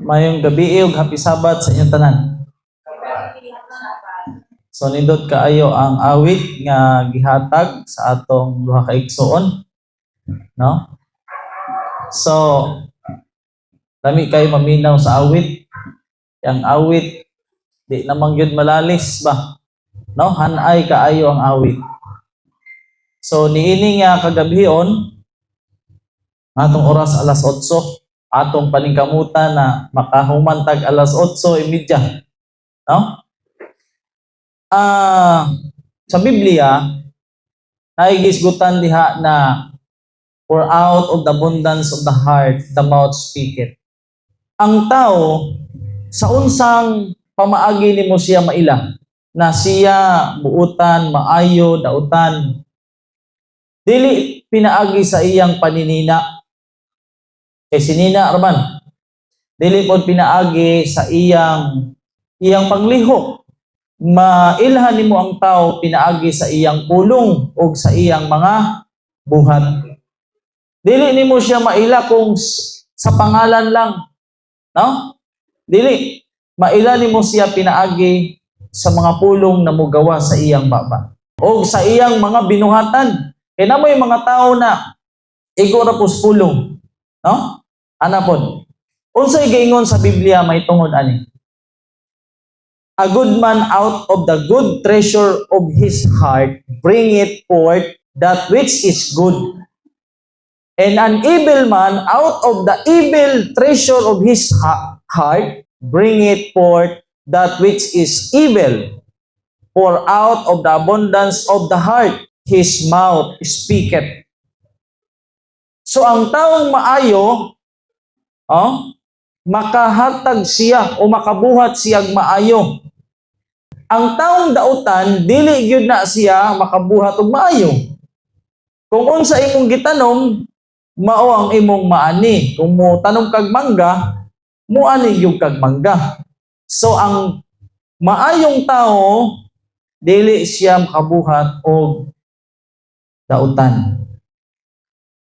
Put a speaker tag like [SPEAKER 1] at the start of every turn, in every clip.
[SPEAKER 1] Mayong gabi ug happy Sabat sa inyong tanan. So nindot kaayo ang awit nga gihatag sa atong duha ka igsoon, no? So lami kayo maminaw sa awit. Yang awit di namang gyud malalis ba? No? Hanay kaayo ang awit. So niini nga kagabihon atong oras alas 8 atong paningkamutan na makahuman tag alas 8:30, no? Sa Biblia, naigisgutan diha na for out of the abundance of the heart, the mouth speaketh. Ang tao, sa unsang pamaagi nimo siya maila, na siya buutan, maayo, dautan, dili pinaagi sa iyang paninina. Kay sinina raman, dili pod pinaagi sa iyang panglihok. Mailhan nimo ang tao pinaagi sa iyang pulong o sa iyang mga buhat. Dili nimo siya maila kung sa pangalan lang, no? Dili maila nimo siya pinaagi sa mga pulong na mugawa sa iyang baba o sa iyang mga binuhatan. Kaya na mo yung mga tao na igo ra pus pulong, no? Ana pod. Unsay giingon sa Biblia may tungod ani? A good man out of the good treasure of his heart bringeth forth that which is good. And an evil man out of the evil treasure of his heart bringeth forth that which is evil. For out of the abundance of the heart his mouth speaketh. So ang taong maayo, makahatag siya o makabuhat siyang maayo. Ang taong dautan, dili gyud na siya makabuhat og maayo. Kung unsa imong gitanom, mao ang imong maani. Kung mo tanom kag mangga, muani gyud kag mangga. So ang maayong tao, dili siya makabuhat og dautan.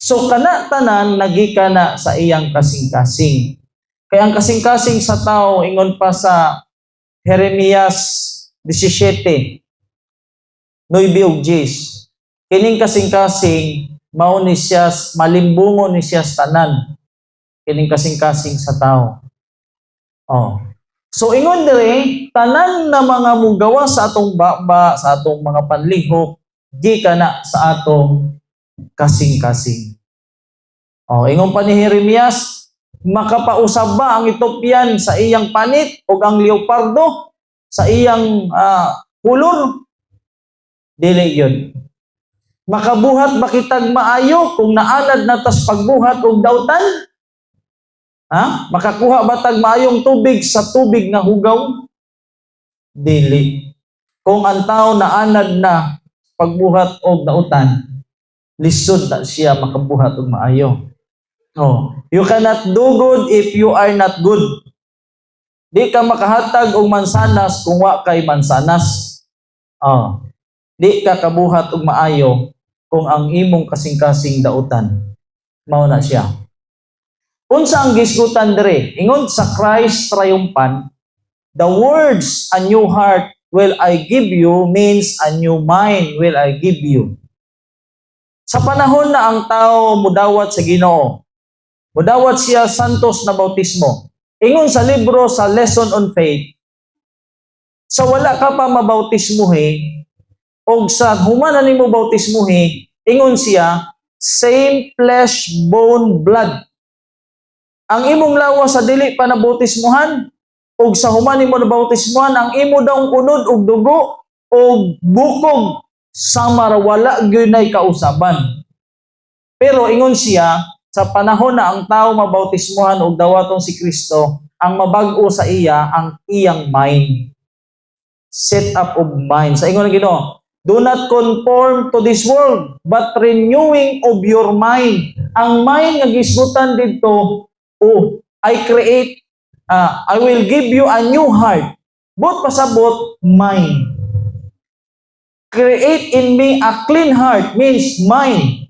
[SPEAKER 1] So kana tanan nagikan na sa iyang kasing-kasing. Kaya ang kasing-kasing sa tao ingon pa sa Jeremias 17, 9 ug 10. Kining kasing-kasing mao ni siya malimbungon ni siya sa tanan. Kining kasing-kasing sa tao. So ingon dire tanan na mga mugawa sa atong baba, sa atong mga panlihok, gikan na sa atong kasing-kasing. Ingon pa ni Jeremias, makapausab ba ang Ethiopian sa iyang panit o ang leopardo sa iyang kulor? Dili yun. Makabuhat ba kitag maayo kung naanad na tas pagbuhat og dautan? Makakuha ba tag maayong tubig sa tubig nga hugaw? Dili. Kung ang tao naanad na pagbuhat og dautan, lisod na siya makabuhat og maayo. You cannot do good if you are not good. Di ka makahatag og mansanas kung wa kay mansanas. Di ka kabuhat og maayo kung ang imong kasing-kasing dautan mao na siya. Unsa ang gisgutan dire? Ingon sa Christ triumphant, the words a new heart will I give you means a new mind will I give you. Sa panahon na ang tao mudawat sa Ginoo, mudawat siya santos na bautismo. Ingon sa libro sa Lesson on Faith, sa wala ka pa mabautismuhi, o sa humana nimo bautismuhi, ingon siya, same flesh, bone, blood. Ang imong lawas sa dili pa nabautismuhan, o sa humana nimo nabautismuhan, ang imo daw unod og dugo, o bukog, sama ra wala gyud kausaban. Pero ingon siya, sa panahon na ang tao mabautismuhan og dawaton si Kristo, ang mabag-o sa iya ang iyang mind. Set up of mind. Sa ingon ng Ginoo, do not conform to this world, but renewing of your mind. Ang mind nga gisgutan dito, I will give you a new heart. But pasabot, mind. Create in me a clean heart means mind.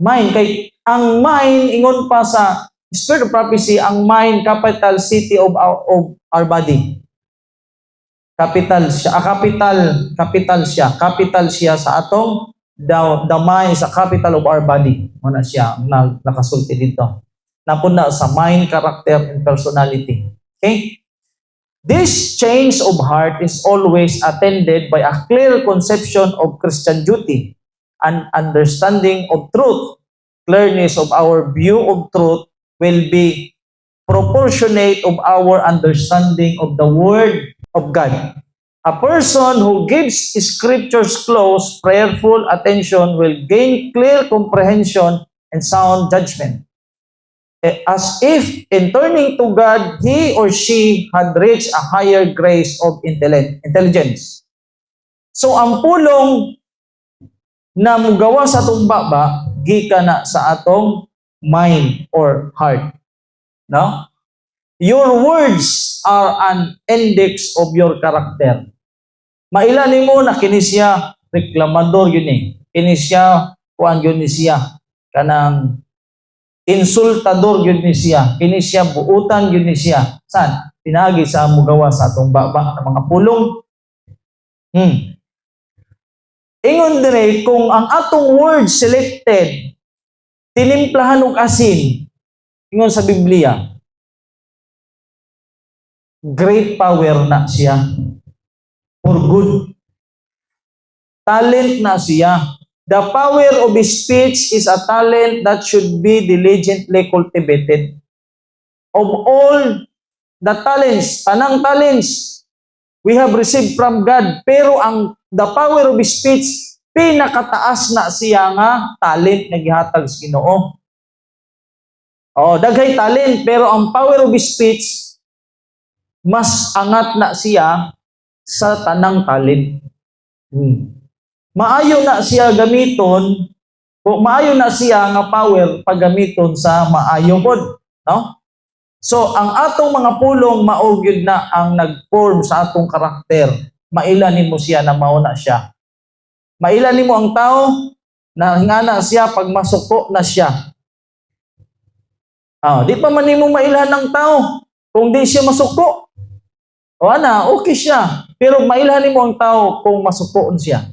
[SPEAKER 1] Mind kay ang mind ingon pa sa Spirit of prophecy, ang mind, capital city of our body. Capital siya, capital siya sa atong the mind is a capital of our body. Muna siya nakasulti dito. Napuna sa mind, character, and personality. Okay? This change of heart is always attended by a clear conception of Christian duty, an understanding of truth. Clearness of our view of truth will be proportionate of our understanding of the Word of God. A person who gives Scriptures close, prayerful attention will gain clear comprehension and sound judgment. As if in turning to God, he or she had reached a higher grace of intelligence. So ang pulong na mugawa sa atong baba, gika na sa atong mind or heart. No? Your words are an index of your character. Mailani mo na kini siya reklamador yun eh. Kini siya kuan yun ni siya. Kanang insultador yun ni siya. Kini siya buutan yun ni siya. Saan? Pinagi sa mugawa sa atong baba ng mga pulong. Ingon dire kung ang atong word selected tinimplahan og asin, ingon sa Biblia, great power na siya for good. Talent na siya. The power of speech is a talent that should be diligently cultivated. Of all the talents, tanang talents, we have received from God, pero the power of speech, pinakataas na siya nga talent na gihatag sa Ginoo. Daghay talent, pero ang power of speech, mas angat na siya sa tanang talent. Maayo na siya gamiton, maayo na siya nga power paggamiton sa maayo pod, no? So ang atong mga pulong mao gyud na ang nag-form sa atong karakter. Mailan nimo siya na mao na siya. Mailan nimo ang tao na hingana siya pag masuko na siya. Di pa man nimo mailan ang tao kung di siya masuko. Okay siya. Pero mailan nimo ang tao kung masuko siya.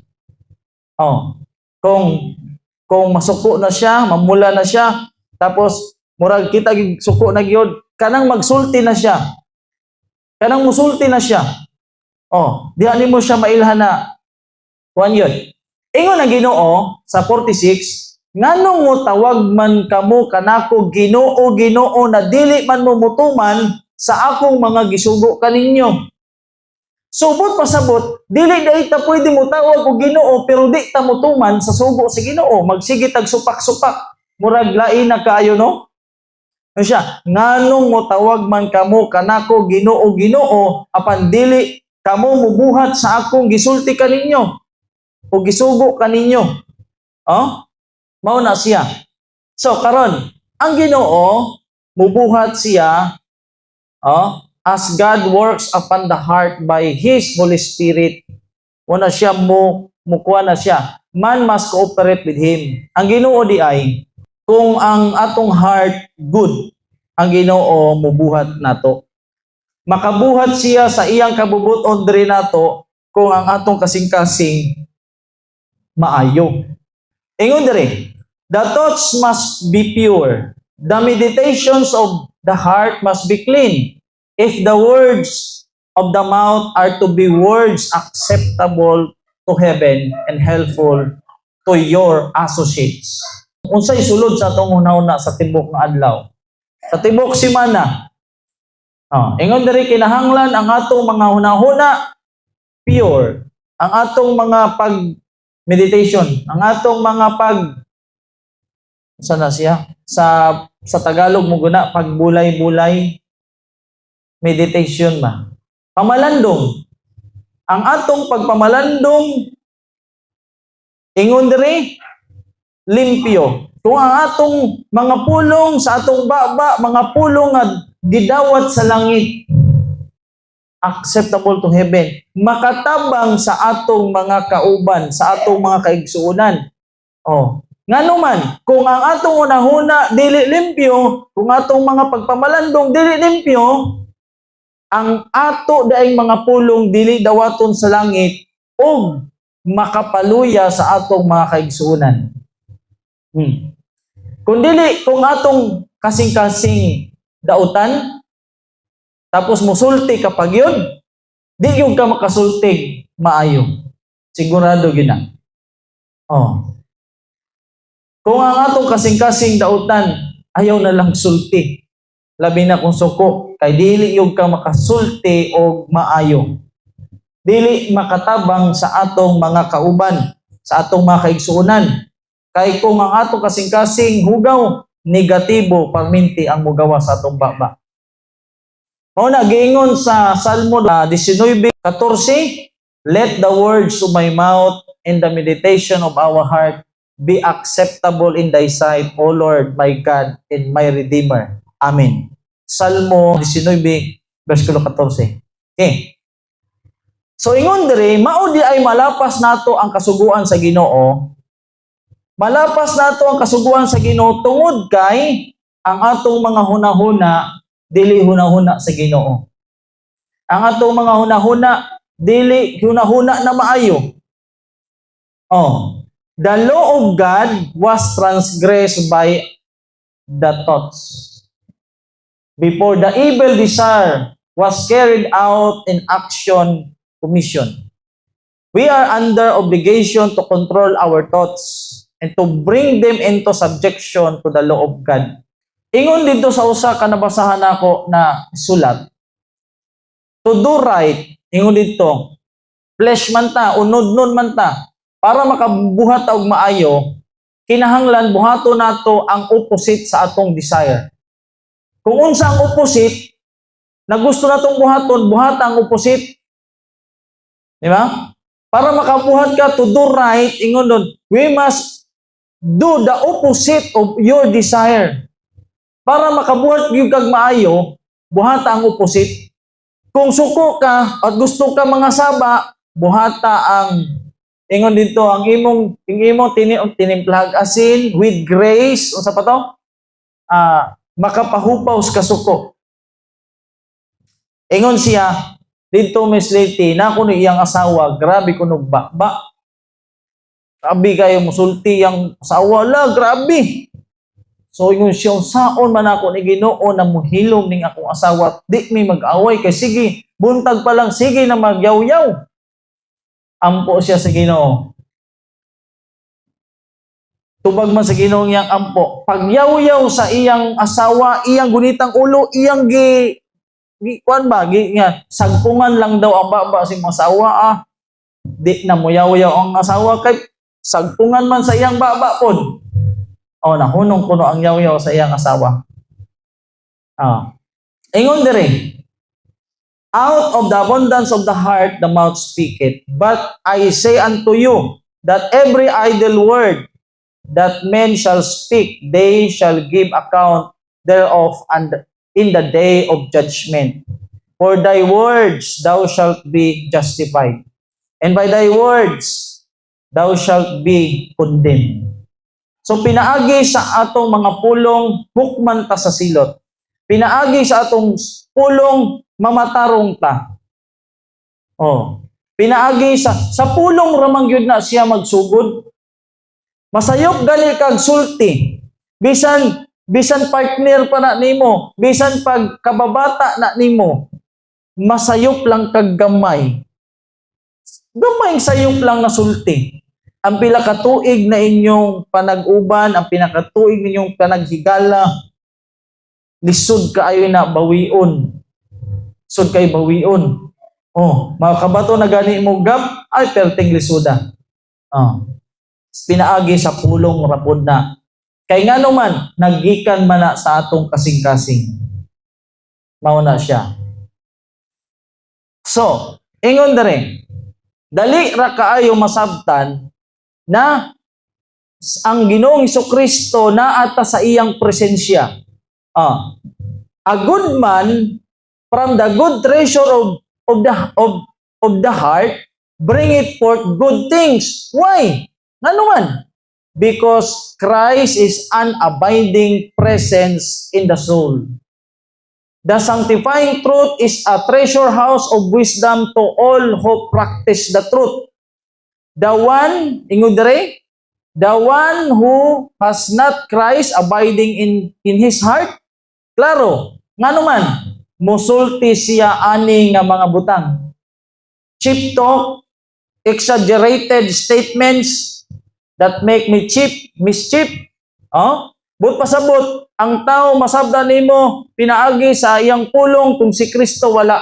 [SPEAKER 1] Kung masuko na siya, mamula na siya, tapos murag kita suko na gyud, kanang magsulti na siya. Kanang musulti na siya. Diha nimo siya mailhan na kuan yun. Ingon ang Ginoo sa 46, nganong mo tawag man kamo kanako Ginoo, Ginoo, na dili man mo mutuman sa akong mga gisugo kaninyo. Subot pasabot, dili dahi ta pwede mo tawag og Ginoo pero di ta mutuman sa sugo sa Ginoo. Magsige tag supak-supak. Murag lain na kaayo, no? Ano siya? Nganong mo tawag man kamo kanako Ginoo, Ginoo, apan dili kamo mubuhat sa akong gisulti kaninyo o gisugo kaninyo. Mao na siya. So karon, ang Ginoo mubuhat siya as God works upon the heart by His Holy Spirit. Una siya mukuha na siya. Man must cooperate with Him. Ang Ginoo di ay kung ang atong heart good, ang Ginoo mubuhat nato. Makabuhat siya sa iyang kabubuton diri nato kung ang atong kasing-kasing maayo. Ingon diri, the thoughts must be pure. The meditations of the heart must be clean. If the words of the mouth are to be words acceptable to heaven and helpful to your associates. Unsay sulod sa atong una-una sa tibok nga adlaw? Sa tibok semana. Ingon diri kinahanglan ang atong mga hunahuna pure. Ang atong mga meditation, ang atong mga sana siya sa Tagalog mo guna pagbulay-bulay meditation ba. Pamalandong. Ang atong pagpamalandong ingon diri limpyo. Kung ang atong mga pulong sa atong baba, mga pulong nga gidawat sa langit, acceptable to heaven, makatabang sa atong mga kauban, sa atong mga kaigsuonan. Nganuman, kung ang atong unahuna dili limpyo, kung atong mga pagpamalandong dili limpyo, ang ato daing mga pulong dili dawaton sa langit o makapaluya sa atong mga kaigsuonan. Kung atong kasing-kasing dautan, tapos musulti kapag yun, di yung ka makasultig maayo. Sigurado gina. Kung ang atong kasing-kasing dautan, ayaw na lang sulti. Labi na kung suko, kay dili yung ka makasulti o maayo. Dili makatabang sa atong mga kauban, sa atong mga kaigsuonan. Kay kung ang atong kasing-kasing hugaw, negatibo, perminti ang mugawa sa atong baba. Una, giingon sa Salmo 19:14, let the words of my mouth and the meditation of our heart be acceptable in thy sight, O Lord, my God and my Redeemer. Amen. Salmo 19, versikulo 14. Okay. So ingon diri, mao di ay malapas nato ang kasuguan sa Ginoo. Malapas nato ang kasuguan sa Ginoo tungod kay ang atong mga hunahuna dili hunahuna sa Ginoo. Ang atong mga hunahuna dili hunahuna na maayo. The law of God was transgressed by the thoughts. Before the evil desire was carried out in action, commission. We are under obligation to control our thoughts and to bring them into subjection to the law of God. Ingon dito sa usa ka nabasahan ako na sulat. To do right, ingon dito, flesh man ta, unod-nun man ta, para makabuhat og maayo, kinahanglan buhato nato ang opposite sa atong desire. Kung unsa ang opposite, na gusto natong buhaton, buhat ang opposite. Di ba? Para makabuhat ka to do right, ingon doon, we must do the opposite of your desire. Para makabuhat gyud kag maayo, buhata ang opposite. Kung suko ka at gusto ka mga saba, buhata ang ingon dito ang imong tinimplahag asin with grace unsa pa to? Makapahupaw ka suko. Ingon siya dito Miss Lady, na kuno iyang asawa, grabe kuno ba. Grabe kayo musulti yang asawa la, grabe. So ingon siya, saon man ako ni Ginoo na muhilom ning akong asawa, di mi mag-away kay sige, buntag pa lang sige na magyaw-yaw. Ampo siya sa Ginoo. Tubag man sa Ginoo iyang ampo. Pagyaw-yaw sa iyang asawa, iyang gunitang ulo, iyang sagpungan lang daw ang baba si mga asawa. Di na mo yaw-yaw ang asawa kay sagpungan man sa iyang baba pod. Nahunong kuno ang yaw-yaw sa iyang asawa. Ingon diri, out of the abundance of the heart, the mouth speaketh. But I say unto you, that every idle word that men shall speak, they shall give account thereof and in the day of judgment. For thy words thou shalt be justified, and by thy words thou shalt be condemned. So pinaagi sa atong mga pulong, hukman ta sa silot. Pinaagi sa atong pulong, mamatarong ta. Pinaagi sa pulong ramang yun na siya magsugod. Masayop gali kag sulti. Bisan partner pa na nimo, bisan pagkababata na nimo, masayop lang kag gamay. Gamay sayop lang na sulti. Ang pila ka tuig na inyong panag-uban, ang pinakatuig ninyong panaghigala, lisod kaayo na bawion. Lisod kay bawion. Mga kabato na gani mo gap, ay perting lisuda. Pinaagi sa pulong rapod na. Kay nga naman, naggikan man na sa atong kasing-kasing. Mauna siya. So, ingon na rin, dali ra kaayo masabtan na ang Ginoong Hesukristo na ata sa iyang presensya. A good man from the good treasure of the heart bring it forth good things. Why? Nga naman, because Christ is an abiding presence in the soul. The sanctifying truth is a treasure house of wisdom to all who practice the truth. The one, ingod dere, the one who has not Christ abiding in his heart, klaro, ngano man, musulti siya ani nga mga butang. Cheap talk, exaggerated statements that make me mischief. But pasabot, ang tao masabda nimo pinaagi sa iyang pulong kung si Kristo wala.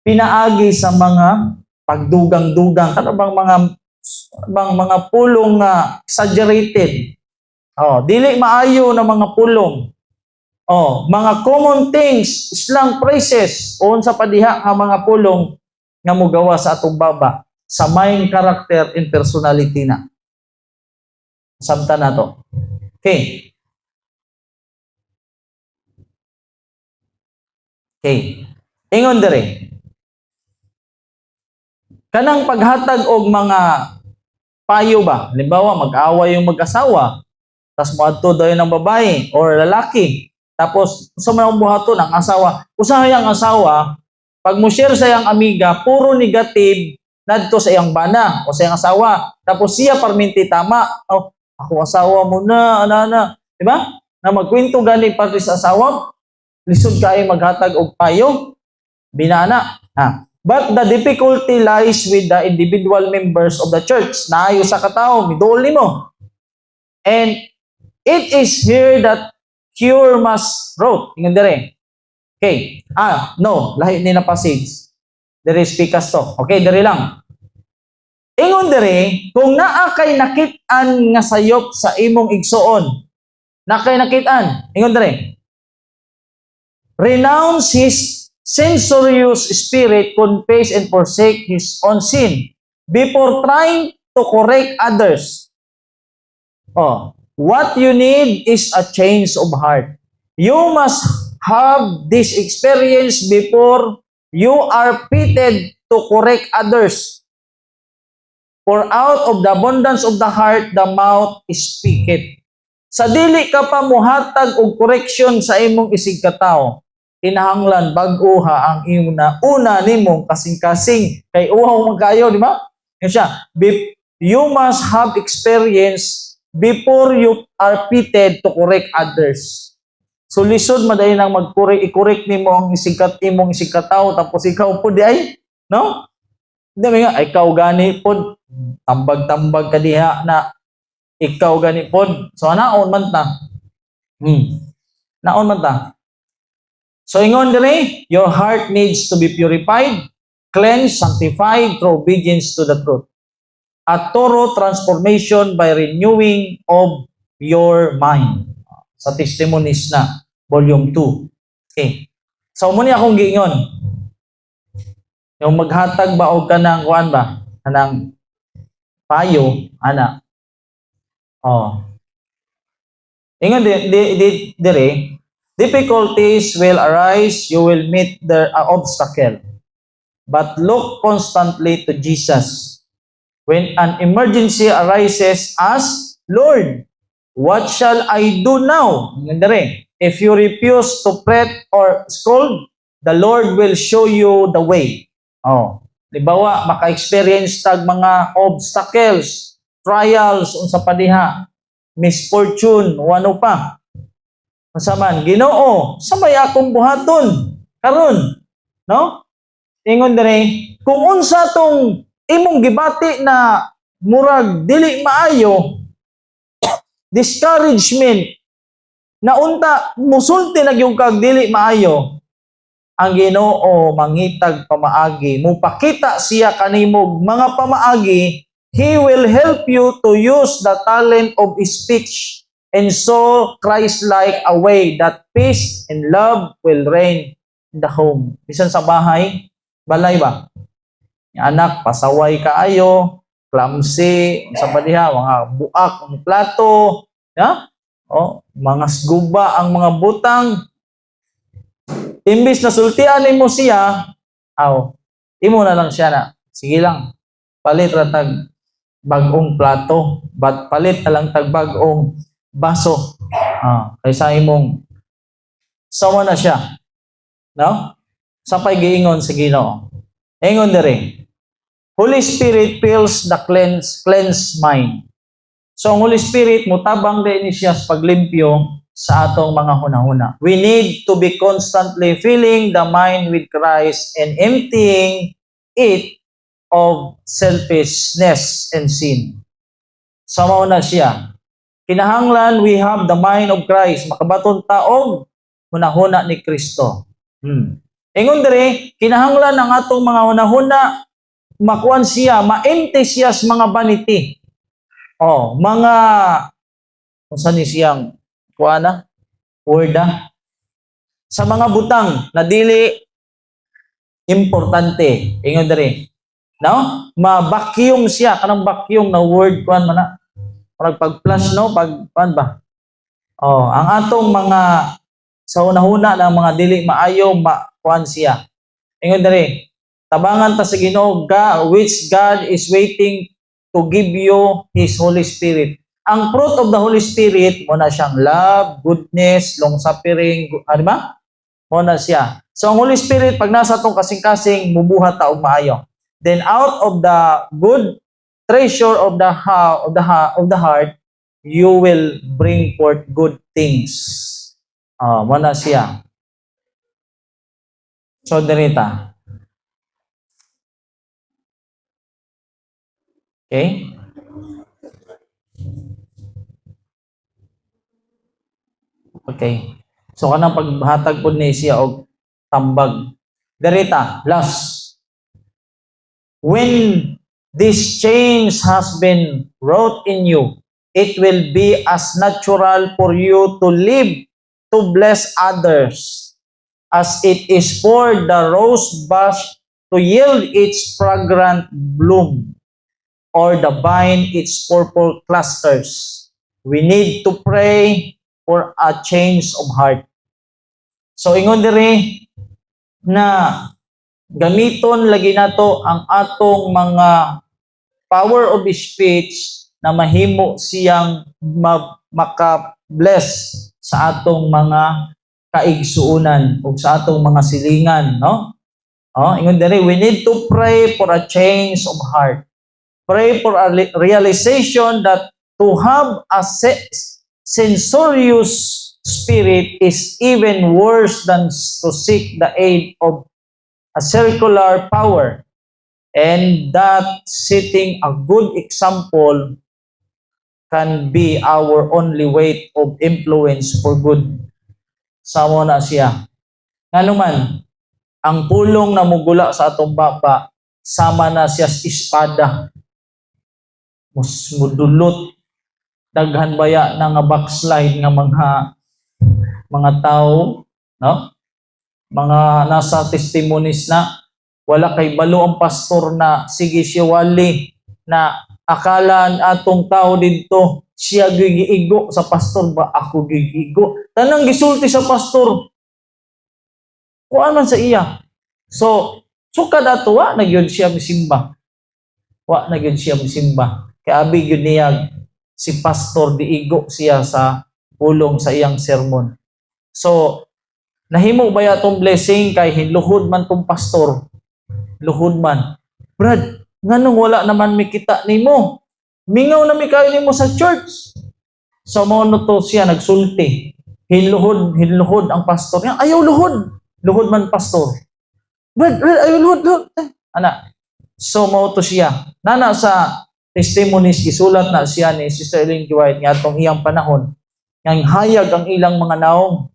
[SPEAKER 1] Pinaagi sa mga pagdugang-dugang, ano bang mga pulong nga exaggerated. Dili maayo na mga pulong. Mga common things, slang phrases, o sa padiha nga mga pulong nga mugawa sa atong baba sa main character and personality na. Samtan na to. Okay. Ingon dere. Kanang paghatag og mga payo ba? Halimbawa, mag-away yung mag-asawa, tapos moadto daw ng babae or lalaki. Tapos sa mga buhaton ang asawa, usahay ang asawa, pag mo share sa iyang amiga, puro negative nadto sa iyang bana o sa iyang asawa. Tapos siya parminti tama. Ako asawa mo na, ana. Di ba? Na magkwento gani pati sa asawa, lisod kayo maghatag og payo, binana. But the difficulty lies with the individual members of the church. Naayo sa katao, midol nimo. And it is here that cure must wrote. Ingon dire. Okay. No, lahi ni na passage. Dire speakas to. Okay, dire lang. Ingon dire, kung naa kay nakit-an nga sayop sa imong igsuon, na kay nakit-an, ingon dire, renounce his censorious spirit, confess and forsake his own sin before trying to correct others. What you need is a change of heart. You must have this experience before you are fitted to correct others. For out of the abundance of the heart, the mouth speaketh. Sa dili ka pa muhatag og correction sa imong isig katao, kinahanglan bag-uha ang una nimong kasing-kasing kay uhaw man kayo, di ba? You must have experience before you are fitted to correct others. So lisod madayon nang i-correct nimo ang imong isig katao tapos ikaw po di ay, no? Di nga, ikaw gani pod, tambag-tambag ka diha na ikaw gani pod. So naon man ta? Naon man ta? So ingon dire, your heart needs to be purified, cleansed, sanctified through obedience to the truth. A thorough transformation by renewing of your mind. Sa Testimonies na, volume 2. Okay. So muna akong giingon. Yung maghatag ba o kanang kuan ba? Kanang payo, ana. Ingon dire, difficulties will arise, you will meet the obstacle. But look constantly to Jesus. When an emergency arises, ask, Lord, what shall I do now? If you refuse to fret or scold, the Lord will show you the way. Libawa, maka-experience tag mga obstacles, trials, unsa pa diha, misfortune, wano pa. Masaman, Ginoo, sabay akong buhaton karon, no? Ingon dire, kung unsa tong imong gibati na murag dili maayo, discouragement na unta musulti na gyud kag dili maayo, ang Ginoo mangitag pamaagi, mupakita siya kanimo mga pamaagi. He will help you to use the talent of speech and so Christ-like a way that peace and love will reign in the home. Bisan sa bahay, balay ba? Yung anak, pasaway kaayo, clumsy, sa padiha, mga buak, mga plato, mga sguba ang mga butang. Imbis na sultian mo siya, imo na lang siya na, sige lang, palit ratag bagong plato, but palit na lang tag bagong baso. Kaysa imong sama na siya. No? Sapay giingon sa Ginoo. Ingon diri. Holy Spirit fills the cleansed mind. So ang Holy Spirit mutabang din ni siya sa paglimpyo sa atong mga hunahuna. We need to be constantly filling the mind with Christ and emptying it of selfishness and sin. So mao na siya. Kinahanglan we have the mind of Christ, makabaton taog hunahuna ni Kristo. Ingon diri, kinahanglan ang atong mga hunahuna makuan siya, ma-empty siya sa mga vanity. Mga unsa ni siyang kuana? Worda. Sa mga butang na dili importante. Ingon diri. No? Ma-vacuum siya, kanang vacuum na word kuan man na. Pag-flush no, kuan ba? Ang atong mga sa una-una ng mga dili maayo kuan siya. Ingon diri, tabangan ta sa Ginoo, which God is waiting to give you His Holy Spirit. Ang fruit of the Holy Spirit, mo na siyang love, goodness, long-suffering, ano ba? Mo na siya. So ang Holy Spirit, pag nasa itong kasing-kasing, mubuhat ta og maayo. Then out of the good treasure of the heart, you will bring forth good things. Mo na siya. So dirita. Okay? Okay. So kanang paghatag pud ni siya og tambag. Dirita, last. When this change has been wrought in you, it will be as natural for you to live to bless others as it is for the rose bush to yield its fragrant bloom, or the vine its purple clusters. We need to pray for a change of heart. So ingon diri na gamiton lagi nato ang atong mga power of speech na mahimo siyang maka-bless sa atong mga kaigsuunan o sa atong mga silingan, no? Ingon diri, we need to pray for a change of heart. Pray for a realization that to have a censorious spirit is even worse than to seek the aid of a circular power, and that setting a good example can be our only way of influence for good. Samo na siya. Nga naman, ang pulong na mugula sa atong baba, sama na siya sa espada. Mudulot, daghan baya na nga backslide nga mga tao, no? Mga nasa testimonies na wala kay balo ang pastor na sige siya wali na akala atong tao dito siya gigiigo sa pastor ba ako gigiigo tanang gisulti sa pastor kuan man sa iya so sukad ato wa na gyud siya misimba kay abi gyud niya si pastor diigo siya sa pulong sa iyang sermon. So nahimo ba ya tong blessing kay hinluhod man tong pastor? Luhod man. Brad, nganong wala naman mikita nimo? Mingaw na mikayo nimo sa church. So mao no to siya nagsulti. Hinluhod ang pastor. Ayaw luhod. Luhod man pastor. Brad, ayaw luhod. Ana. So mao to siya. Nana sa testimonies gisulat na siya ni Sister Ellen G. White nga atong iyang panahon. Yang hayag ang ilang mga naong.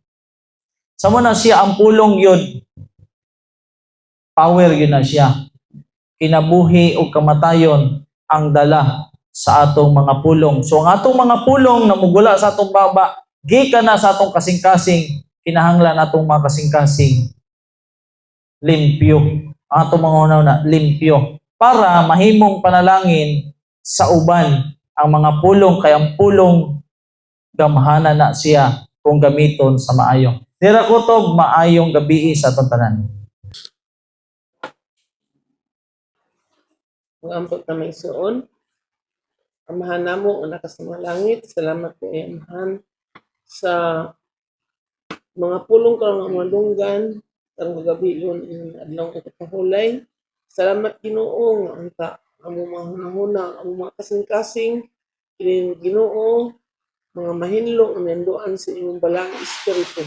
[SPEAKER 1] Samo na siya ang pulong yun. Power yun na siya. Kinabuhi o kamatayon ang dala sa atong mga pulong. So ang atong mga pulong na mugula sa atong baba, gikan na sa atong kasing-kasing, kinahanglan atong mga kasing-kasing limpyo. Ang atong mga una limpyo. Para mahimong panalangin sa uban ang mga pulong, kaya ang pulong gamhana na siya kung gamiton sa maayo. Dira ko to maayong gabi sa atong tanan.
[SPEAKER 2] Ang ampot na may suon. Amahan namo nga naka sa mga langit, salamat po amahan sa mga pulong karong mga dunggan karong gabi yun in adlaw ito pahulay. Salamat Ginoo nga anta amo mga hunahuna, amo mga kasing-kasing kini Ginoo mga mahinlo nga nanduan sa imong balang espiritu.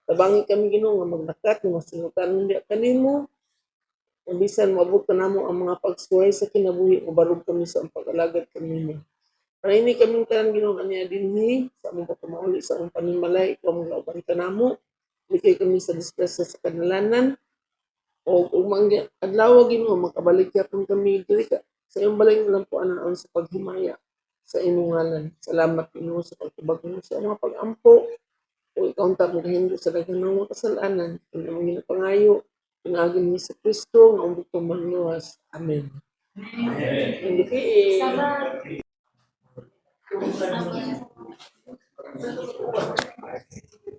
[SPEAKER 2] Tabangi kami Ginoo nga maglakat nga masinutan niya kanimo. Kung bisan maabot ka namo ang mga pagsuway sa kinabuhi, ubarog kami sa ang pag-alagad kanimo. Marini kaming tanan Ginoo niya dinhi sa among pagkamauli sa among panimalay, ikaw ang lauban ka namo. Likay kami sa disgrasya sa kanalanan. O kung adlaw Ginoo makabalik yapon kami diri ka sa iyong balay nga lampuan ang sa paghimaya sa imong ngalan. Salamat Ginoo sa pagtubag mo sa mga pag-ampo. O ikaw ang tapos hindi sa daghang mga kasalanan. Kung among ginapangayo, pinagin ni sa Kristo nga umbok manuwas. Amen. Hindi